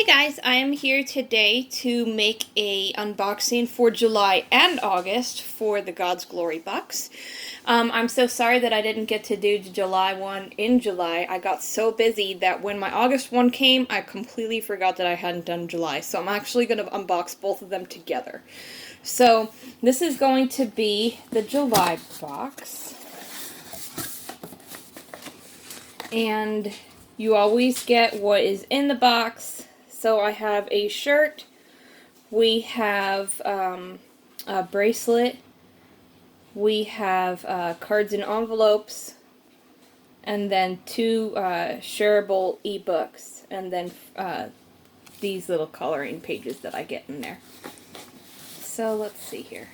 Hey guys, I am here today to make a unboxing for July and August for the God's Glory box. I'm so sorry that I didn't get to do the July one in July. I got so busy that when my August one came, I completely forgot that I hadn't done July. So I'm actually going to unbox both of them together. So this is going to be the July box. And you always get what is in the box. So I have a shirt, we have a bracelet, we have cards and envelopes, and then two shareable ebooks, and then these little coloring pages that I get in there. So let's see here.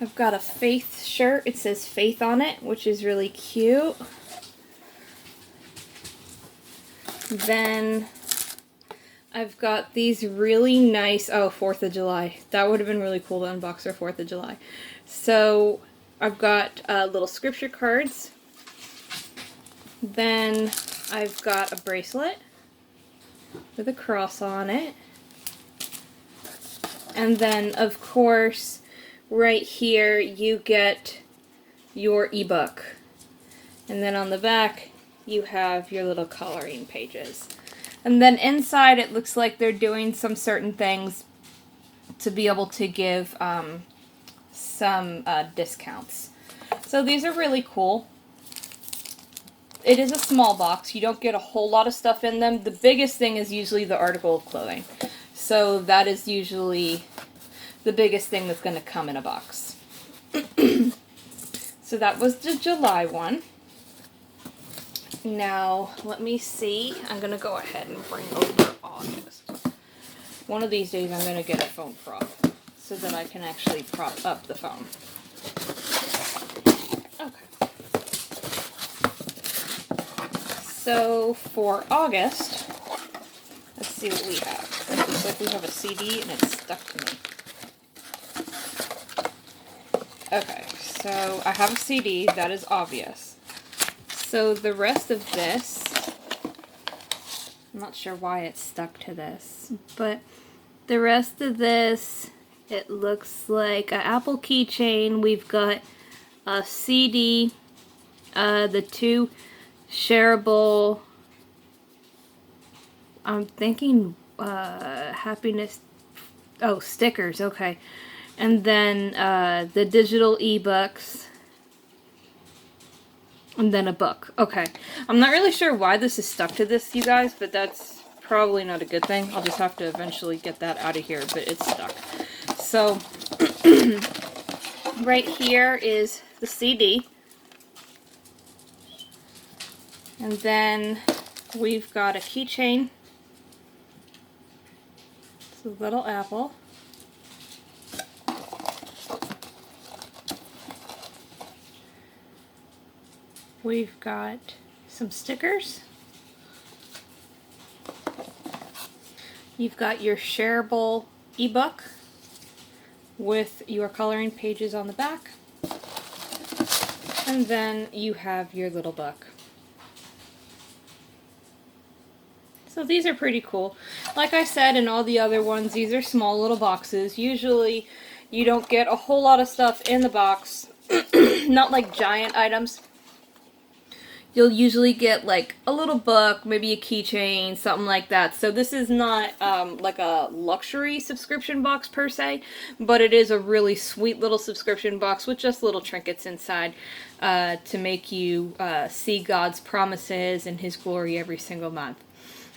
I've got a Faith shirt. It says Faith on it, which is really cute. Then I've got these really nice, 4th of July. That would have been really cool to unbox for 4th of July. So I've got little scripture cards. Then I've got a bracelet with a cross on it. And then, of course, right here you get your ebook. And then on the back you have your little coloring pages. And then inside it looks like they're doing some certain things to be able to give some discounts. So these are really cool. It is a small box. You don't get a whole lot of stuff in them. The biggest thing is usually the article of clothing. So that is usually the biggest thing that's going to come in a box. So that was the July one. Now, let me see. I'm going to go ahead and bring over August. One of these days I'm going to get a phone prop so that I can actually prop up the phone. Okay. So, for August, let's see what we have. It looks like we have a CD and it's stuck to me. Okay, so I have a CD, that is obvious. So the rest of this, I'm not sure why it's stuck to this, but the rest of this, it looks like an Apple keychain. We've got a CD, the two shareable, I'm thinking happiness, stickers, okay. And then the digital ebooks. And then a book. Okay. I'm not really sure why this is stuck to this, you guys, but that's probably not a good thing. I'll just have to eventually get that out of here, but it's stuck. So, right here is the CD. And then we've got a keychain. It's a little apple. We've got some stickers. You've got your shareable ebook with your coloring pages on the back. And then you have your little book. So these are pretty cool. Like I said in all the other ones, these are small little boxes. Usually you don't get a whole lot of stuff in the box. Not like giant items. You'll usually get like a little book, maybe a keychain, something like that. So this is not like a luxury subscription box per se, but it is a really sweet little subscription box with just little trinkets inside to make you see God's promises and His glory every single month.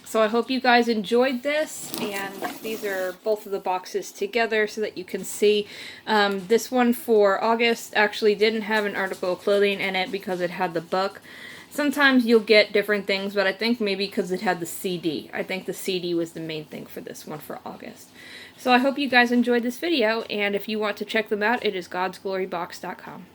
So I hope you guys enjoyed this, and these are both of the boxes together so that you can see. This one for August actually didn't have an article of clothing in it because it had the book. Sometimes you'll get different things, but I think maybe because it had the CD. I think the CD was the main thing for this one for August. So I hope you guys enjoyed this video, and if you want to check them out, it is godsglorybox.com.